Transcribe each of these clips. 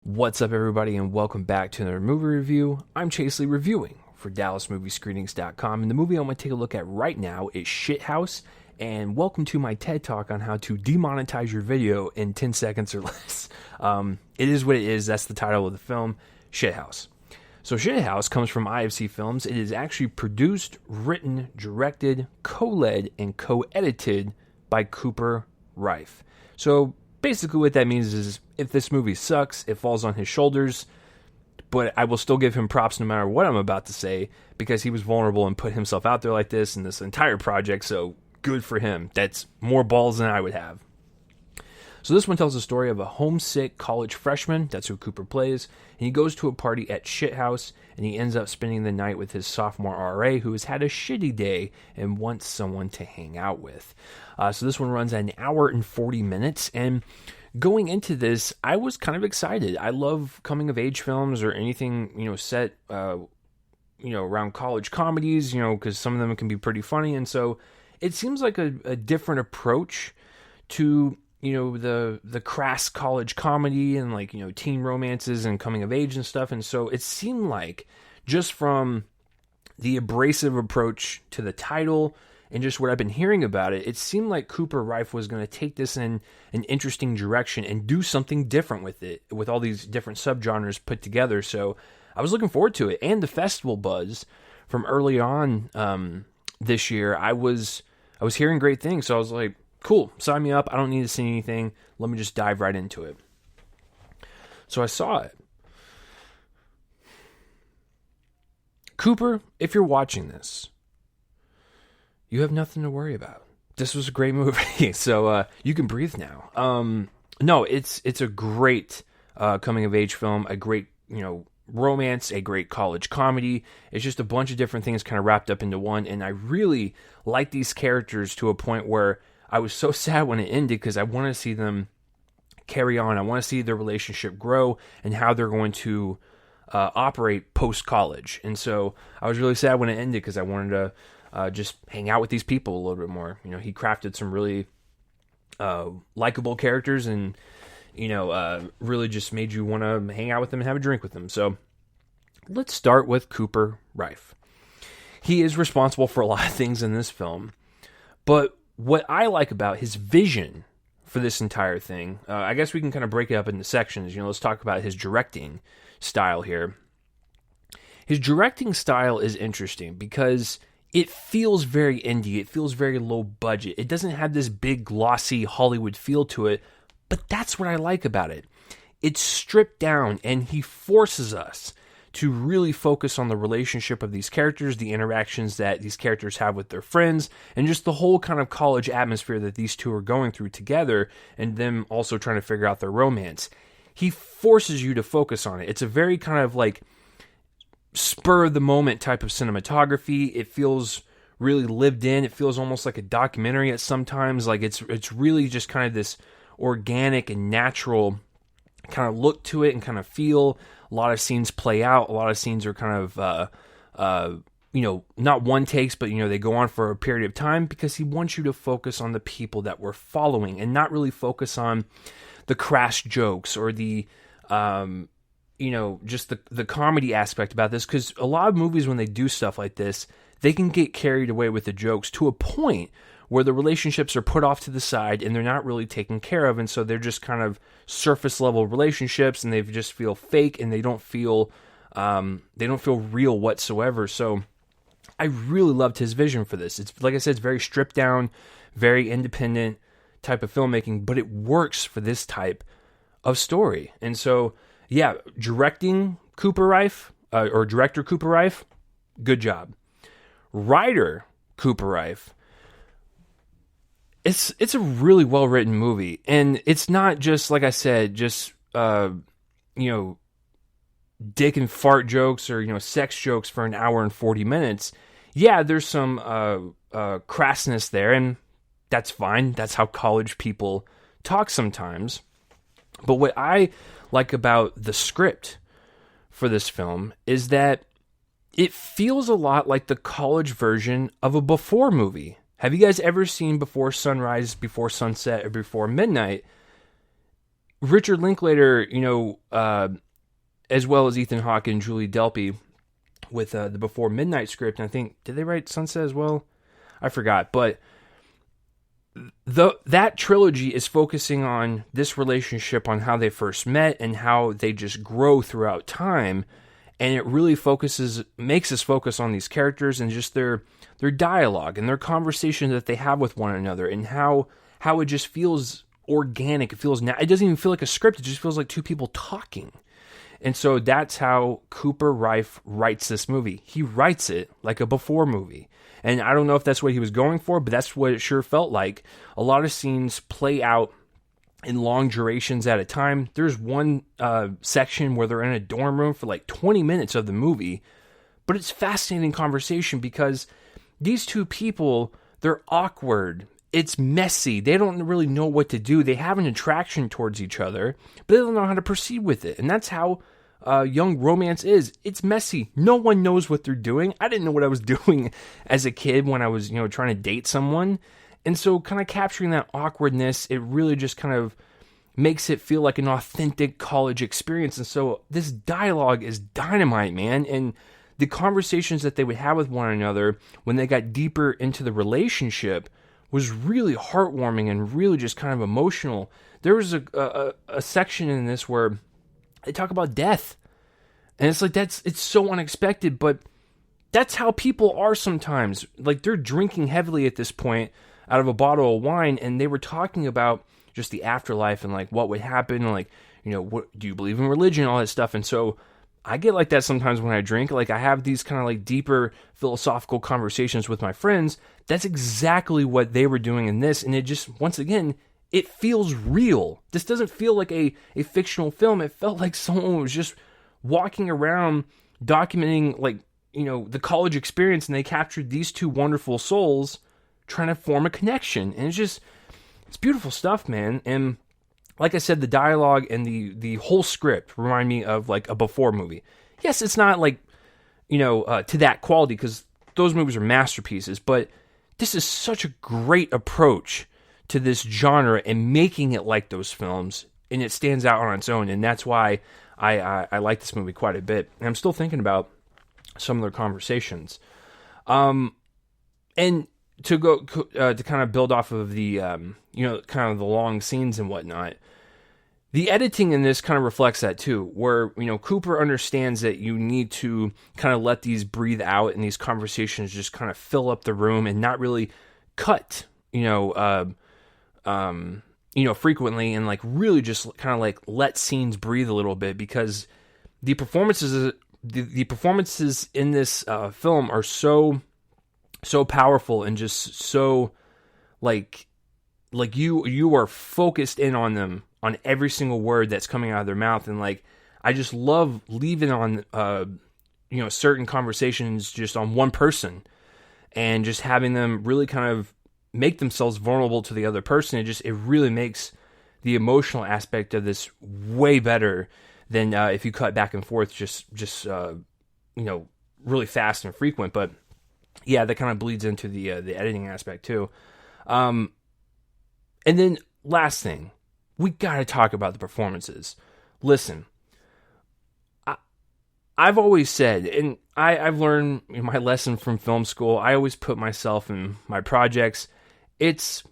What's up, everybody, and welcome back to another movie review. I'm Chasely reviewing for DallasMovieScreenings.com, and the movie I want to take a look at right now is Shithouse, and welcome to my TED Talk on how to demonetize your video in 10 seconds or less. It is what it is. That's the title of the film, Shithouse. So Shithouse comes from IFC Films. It is actually produced, written, directed, co-led, and co-edited by Cooper Raiff. So basically what that means is if this movie sucks, it falls on his shoulders, but I will still give him props no matter what I'm about to say because he was vulnerable and put himself out there like this in this entire project, so good for him. That's more balls than I would have. So this one tells the story of a homesick college freshman, that's who Cooper plays, and he goes to a party at Shithouse, and he ends up spending the night with his sophomore RA who has had a shitty day and wants someone to hang out with. So this one runs an hour and 40 minutes, and going into this, I was kind of excited. I love coming-of-age films or anything, set, around college comedies, because some of them can be pretty funny, and so it seems like a different approach to the crass college comedy and teen romances and coming of age and stuff. And so it seemed like just from the abrasive approach to the title and just what I've been hearing about it, it seemed like Cooper Raiff was going to take this in an interesting direction and do something different with it, with all these different subgenres put together. So I was looking forward to it. And the festival buzz from early on this year, I was hearing great things. So I was like, cool, sign me up. I don't need to see anything. Let me just dive right into it. So I saw it. Cooper, if you're watching this, you have nothing to worry about. This was a great movie, so you can breathe now. No, it's a great coming-of-age film, a great, romance, a great college comedy. It's just a bunch of different things kind of wrapped up into one, and I really like these characters to a point where I was so sad when it ended because I want to see them carry on. I want to see their relationship grow and how they're going to operate post-college. And so I was really sad when it ended because I wanted to just hang out with these people a little bit more. He crafted some really likable characters and, really just made you want to hang out with them and have a drink with them. So let's start with Cooper Raiff. He is responsible for a lot of things in this film, but what I like about his vision for this entire thing, I guess we can kind of break it up into sections. Let's talk about his directing style here. His directing style is interesting because it feels very indie. It feels very low budget. It doesn't have this big, glossy Hollywood feel to it, but that's what I like about it. It's stripped down, and he forces us to really focus on the relationship of these characters, the interactions that these characters have with their friends, and just the whole kind of college atmosphere that these two are going through together, and them also trying to figure out their romance. He forces you to focus on it. It's a very kind of spur-of-the-moment type of cinematography. It feels really lived in. It feels almost like a documentary at sometimes. It's really just kind of this organic and natural kind of look to it and kind of feel. A lot of scenes play out. A lot of scenes are kind of, not one takes, but, they go on for a period of time because he wants you to focus on the people that we're following and not really focus on the crass jokes or the, just the comedy aspect about this. Because a lot of movies, when they do stuff like this, they can get carried away with the jokes to a point where the relationships are put off to the side and they're not really taken care of, and so they're just kind of surface level relationships, and they just feel fake, and they don't feel real whatsoever. So I really loved his vision for this. It's like I said, it's very stripped down, very independent type of filmmaking, but it works for this type of story. And so, yeah, directing Cooper Raiff, or director Cooper Raiff, good job. Writer Cooper Raiff, it's a really well-written movie, and it's not just, like I said, just, dick and fart jokes or, sex jokes for an hour and 40 minutes. Yeah, there's some crassness there, and that's fine. That's how college people talk sometimes. But what I like about the script for this film is that it feels a lot like the college version of a Before movie. Have you guys ever seen Before Sunrise, Before Sunset, or Before Midnight? Richard Linklater, as well as Ethan Hawke and Julie Delpy with the Before Midnight script. And I think, did they write Sunset as well? I forgot. But that trilogy is focusing on this relationship, on how they first met and how they just grow throughout time. And it really makes us focus on these characters and just their dialogue and their conversation that they have with one another, and how it just feels organic. It feels it doesn't even feel like a script. It just feels like two people talking. And so that's how Cooper Raiff writes this movie. He writes it like a Before movie. And I don't know if that's what he was going for, but that's what it sure felt like. A lot of scenes play out in long durations at a time. There's one section where they're in a dorm room for like 20 minutes of the movie, but it's fascinating conversation because these two people, they're awkward. It's messy. They don't really know what to do. They have an attraction towards each other, but they don't know how to proceed with it. And that's how young romance is. It's messy. No one knows what they're doing. I didn't know what I was doing as a kid when I was, trying to date someone. And so kind of capturing that awkwardness, it really just kind of makes it feel like an authentic college experience. And so this dialogue is dynamite, man. And the conversations that they would have with one another when they got deeper into the relationship was really heartwarming and really just kind of emotional. There was a section in this where they talk about death. And it's like, it's so unexpected, but that's how people are sometimes. Like, they're drinking heavily at this point out of a bottle of wine, and they were talking about just the afterlife and like what would happen, and like, what do you believe in religion, all that stuff. And so I get like that sometimes when I drink. Like, I have these kind of like deeper philosophical conversations with my friends. That's exactly what they were doing in this. And it just, once again, it feels real. This doesn't feel like a fictional film. It felt like someone was just walking around documenting like, the college experience, and they captured these two wonderful souls trying to form a connection. And it's beautiful stuff, man. And like I said, the dialogue and the whole script remind me of like a Before movie. Yes, it's not like, to that quality, because those movies are masterpieces, but this is such a great approach to this genre and making it like those films, and it stands out on its own. And that's why I like this movie quite a bit. And I'm still thinking about some of their conversations. And to go to kind of build off of the kind of the long scenes and whatnot, the editing in this kind of reflects that too, where Cooper understands that you need to kind of let these breathe out and these conversations just kind of fill up the room and not really cut frequently, and like really just kind of like let scenes breathe a little bit, because the performances in this film are so powerful and just so like you are focused in on them, on every single word that's coming out of their mouth. And like, I just love leaving on certain conversations just on one person and just having them really kind of make themselves vulnerable to the other person. It really makes the emotional aspect of this way better than if you cut back and forth just really fast and frequent. But yeah, that kind of bleeds into the editing aspect too. And then last thing, we got to talk about the performances. Listen, I've always said, and I've learned my lesson from film school, I always put myself in my projects. It's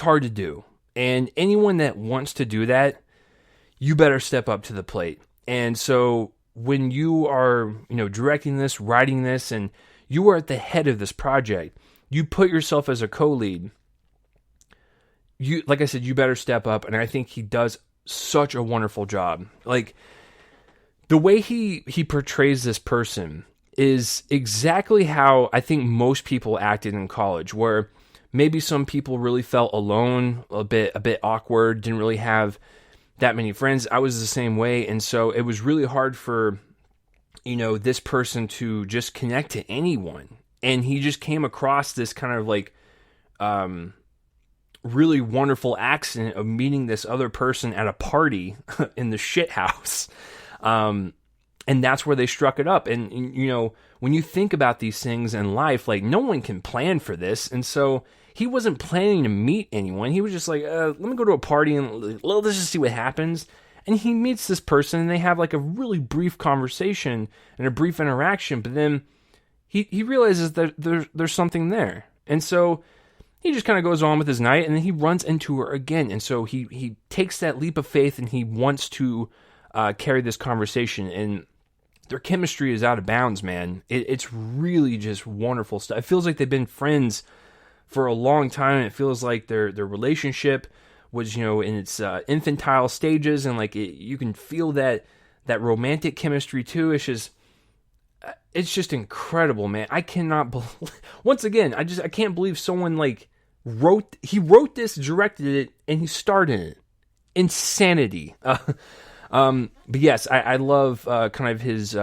hard to do. And anyone that wants to do that, you better step up to the plate. And so when you are, directing this, writing this, and you are at the head of this project, you put yourself as a co-lead. Like I said, you better step up. And I think he does such a wonderful job. Like, the way he portrays this person is exactly how I think most people acted in college, where maybe some people really felt alone, a bit awkward, didn't really have that many friends. I was the same way. And so it was really hard for, this person to just connect to anyone. And he just came across this kind of like, really wonderful accent of meeting this other person at a party in the Shithouse. And that's where they struck it up. And when you think about these things in life, like, no one can plan for this. And so he wasn't planning to meet anyone. He was just like, let me go to a party and let's just see what happens. And he meets this person, and they have like a really brief conversation and a brief interaction, but then he realizes that there's something there. And so he just kind of goes on with his night, and then he runs into her again. And so he takes that leap of faith, and he wants to carry this conversation. And their chemistry is out of bounds, man. It's really just wonderful stuff. It feels like they've been friends for a long time, and it feels like their relationship was, in its infantile stages, and like you can feel that romantic chemistry too. It's just incredible, man. I cannot believe, once again, I can't believe someone like wrote this, directed it, and he starred in it. Insanity. But yes, I love kind of his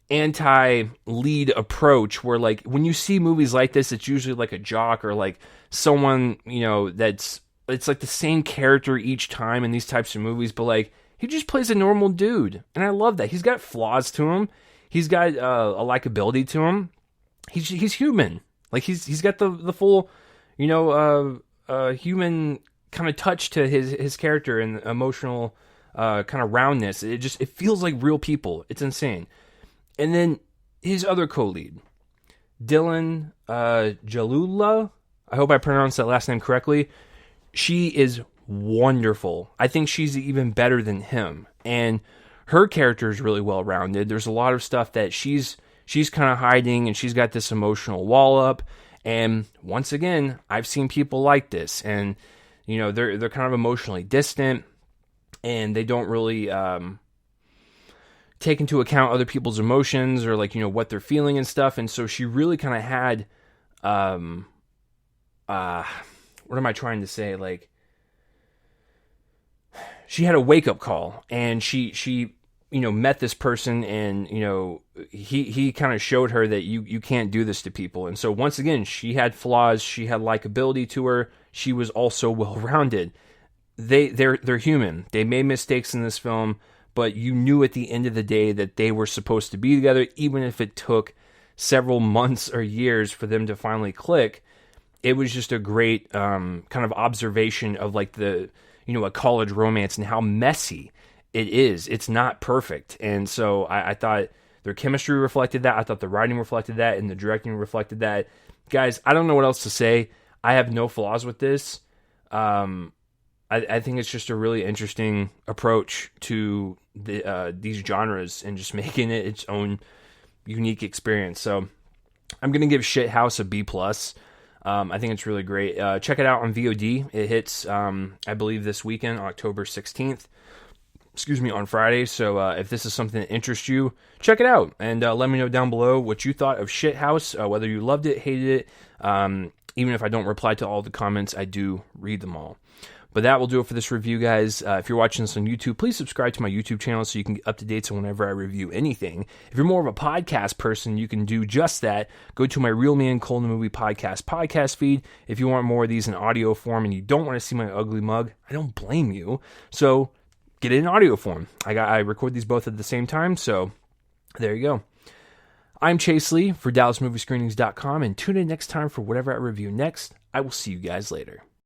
anti-lead approach, where like when you see movies like this, it's usually like a jock or like someone, it's like the same character each time in these types of movies, but like he just plays a normal dude, and I love that. He's got flaws to him. He's got a likability to him. He's human. Like he's got the full, human kind of touch to his character and emotional kind of roundness. It feels like real people. It's insane. And then his other co-lead, Dylan Jalula. I hope I pronounced that last name correctly. She is wonderful. I think she's even better than him. And her character is really well-rounded. There's a lot of stuff that she's kind of hiding, and she's got this emotional wall up. And once again, I've seen people like this. And, they're kind of emotionally distant, and they don't really take into account other people's emotions or like, what they're feeling and stuff. And so she really kind of had, what am I trying to say? Like, she had a wake up call, and she met this person, and, he kind of showed her that you can't do this to people. And so once again, she had flaws. She had likability to her. She was also well-rounded. They're human. They made mistakes in this film, but you knew at the end of the day that they were supposed to be together, even if it took several months or years for them to finally click. It was just a great kind of observation of like a college romance and how messy it is. It's not perfect. And so I thought their chemistry reflected that. I thought the writing reflected that, and the directing reflected that. Guys, I don't know what else to say. I have no flaws with this. I think it's just a really interesting approach to these genres and just making it its own unique experience. So I'm going to give Shithouse a B+. I think it's really great. Check it out on VOD. It hits, I believe, this weekend, October 16th. On Friday. So if this is something that interests you, check it out. And let me know down below what you thought of Shithouse, whether you loved it, hated it. Even if I don't reply to all the comments, I do read them all. But that will do it for this review, guys. If you're watching this on YouTube, please subscribe to my YouTube channel so you can get up to date on whenever I review anything. If you're more of a podcast person, you can do just that. Go to my Real Man Cole the Movie podcast feed. If you want more of these in audio form and you don't want to see my ugly mug, I don't blame you. So get it in audio form. I record these both at the same time, so there you go. I'm Chase Lee for DallasMovieScreenings.com, and tune in next time for whatever I review next. I will see you guys later.